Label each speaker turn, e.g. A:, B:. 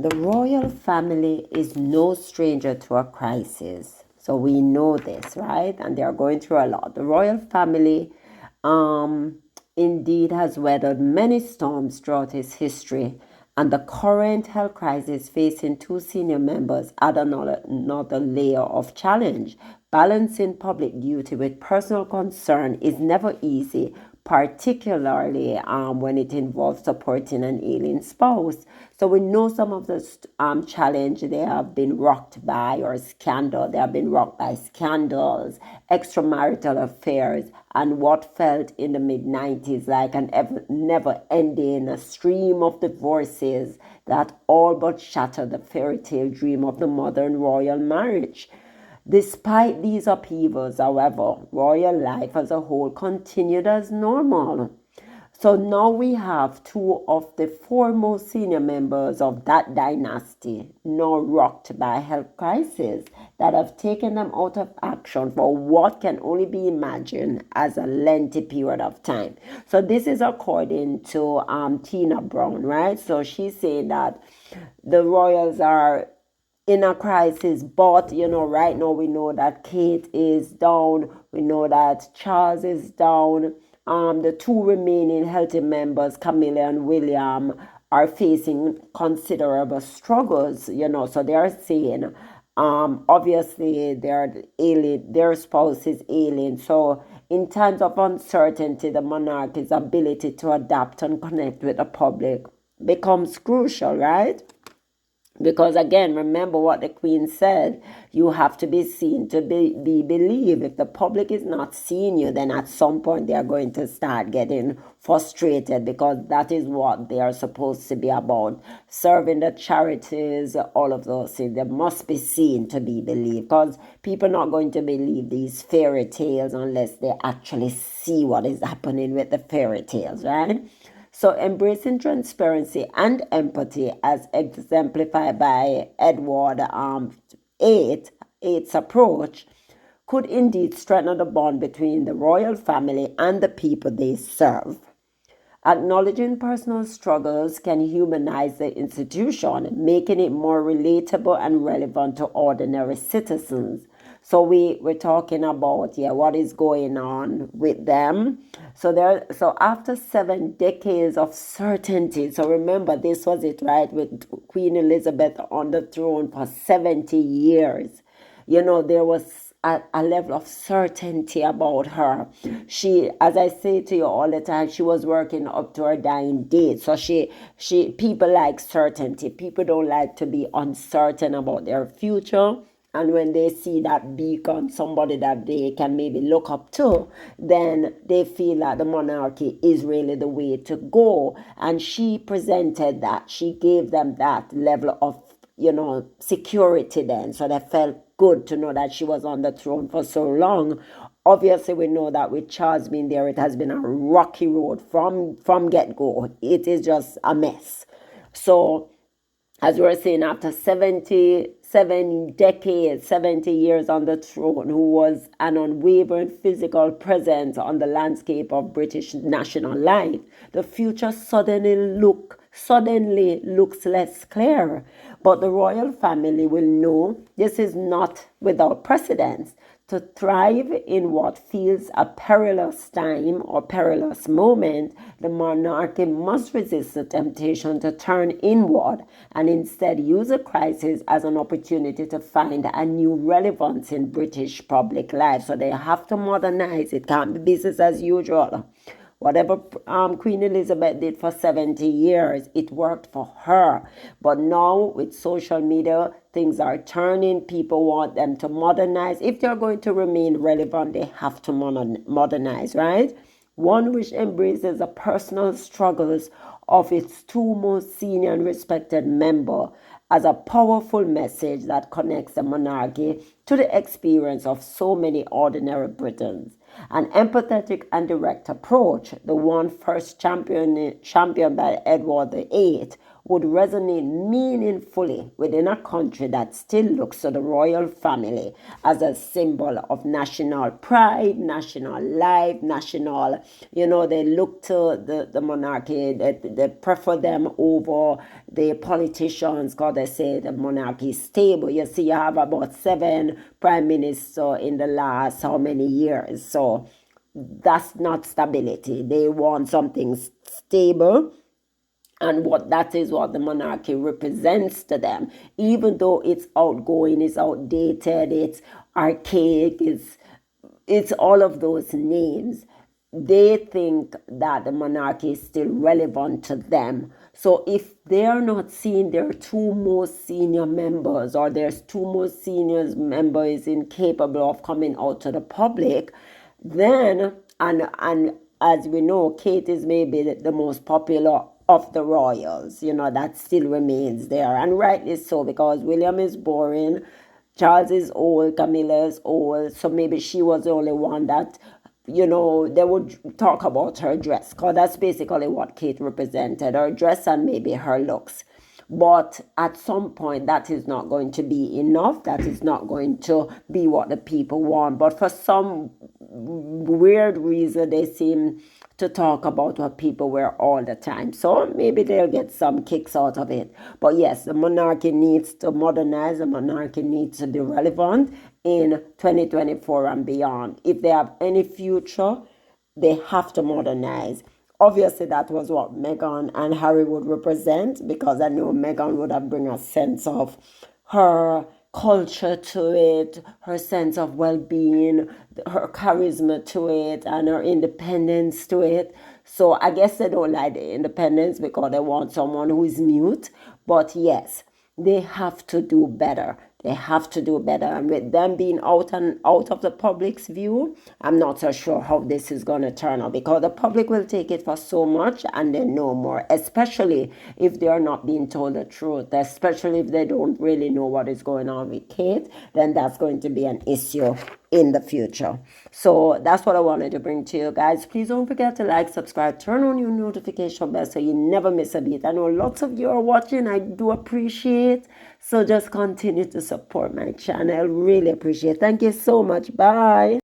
A: The royal family is no stranger to a crisis. So we know this, right? And they are going through a lot. The royal family indeed has weathered many storms throughout its history. And the current health crisis facing two senior members add another layer of challenge. Balancing public duty with personal concern is never easy, particularly when it involves supporting an ailing spouse. So we know some of the challenge they have been rocked by, or scandal. They have been rocked by scandals, extramarital affairs, and what felt in the mid-90s like an never-ending stream of divorces that all but shattered the fairy tale dream of the modern royal marriage. Despite these upheavals, however, royal life as a whole continued as normal. So now we have two of the foremost senior members of that dynasty now rocked by a health crisis that have taken them out of action for what can only be imagined as a lengthy period of time. So this is according to Tina Brown, right? So she's saying that the royals are in a crisis, but right now we know that Kate is down, we know that Charles is down. The two remaining healthy members, Camilla and William, are facing considerable struggles, so they are saying obviously their spouse is alien. So in times of uncertainty, the monarchy's ability to adapt and connect with the public becomes crucial, right? Because again, remember what the Queen said, you have to be seen to be believed. If the public is not seeing you, then at some point they are going to start getting frustrated, because that is what they are supposed to be about. Serving the charities, all of those things. They must be seen to be believed, because people are not going to believe these fairy tales unless they actually see what is happening with the fairy tales, right? So embracing transparency and empathy, as exemplified by Edward VIII's approach, could indeed strengthen the bond between the royal family and the people they serve. Acknowledging personal struggles can humanize the institution, making it more relatable and relevant to ordinary citizens. So we're talking about what is going on with them. So after 7 decades of certainty, so remember this was it, right, with Queen Elizabeth on the throne for 70 years. There was a level of certainty about her. She, as I say to you all the time, she was working up to her dying date. So people like certainty. People don't like to be uncertain about their future. And when they see that beacon, somebody that they can maybe look up to, then they feel that the monarchy is really the way to go. And she presented that. She gave them that level of, security then. So they felt good to know that she was on the throne for so long. Obviously, we know that with Charles being there, it has been a rocky road from get-go. It is just a mess. So as we were saying, after 77 decades, 70 years on the throne, who was an unwavering physical presence on the landscape of British national life, the future suddenly looks less clear. But the royal family will know this is not without precedence. To thrive in what feels a perilous time or perilous moment, the monarchy must resist the temptation to turn inward and instead use a crisis as an opportunity to find a new relevance in British public life. So they have to modernize. It can't be business as usual. Whatever Queen Elizabeth did for 70 years, it worked for her. But now with social media, things are turning. People want them to modernize. If they're going to remain relevant, they have to modernize, right? One which embraces the personal struggles of its two most senior and respected members as a powerful message that connects the monarchy to the experience of so many ordinary Britons. An empathetic and direct approach, the one first championed by Edward VIII, would resonate meaningfully within a country that still looks to the royal family as a symbol of national pride, national life, national, they look to the monarchy, they prefer them over the politicians because they say the monarchy is stable. You see, you have about 7 prime ministers in the last how many years. So that's not stability. They want something stable, and what that is what the monarchy represents to them, even though it's outgoing, it's outdated, it's archaic, it's all of those names. They think that the monarchy is still relevant to them. So if they are not seeing their 2 most senior members, or there's 2 most senior members incapable of coming out to the public, then and as we know, Kate is maybe the most popular of the royals. That still remains there, and rightly so, because William is boring, Charles is old, Camilla is old, so maybe she was the only one that, they would talk about her dress, because that's basically what Kate represented, her dress and maybe her looks. But at some point, that is not going to be enough. That is not going to be what the people want. But for some weird reason, they seem to talk about what people wear all the time. So maybe they'll get some kicks out of it. But yes, the monarchy needs to modernize. The monarchy needs to be relevant in 2024 and beyond. If they have any future, they have to modernize. Obviously, that was what Meghan and Harry would represent, because I know Meghan would have bring a sense of her culture to it, her sense of well-being, her charisma to it, and her independence to it. So I guess they don't like the independence because they want someone who is mute. But yes, they have to do better. They have to do better. And with them being out of the public's view, I'm not so sure how this is going to turn out, because the public will take it for so much and then no more, especially if they are not being told the truth, especially if they don't really know what is going on with Kate, then that's going to be an issue in the future. So that's what I wanted to bring to you guys. Please don't forget to like, subscribe, turn on your notification bell so you never miss a beat. I know lots of you are watching. I do appreciate. So just continue to support my channel. Really appreciate it. Thank you so much. Bye.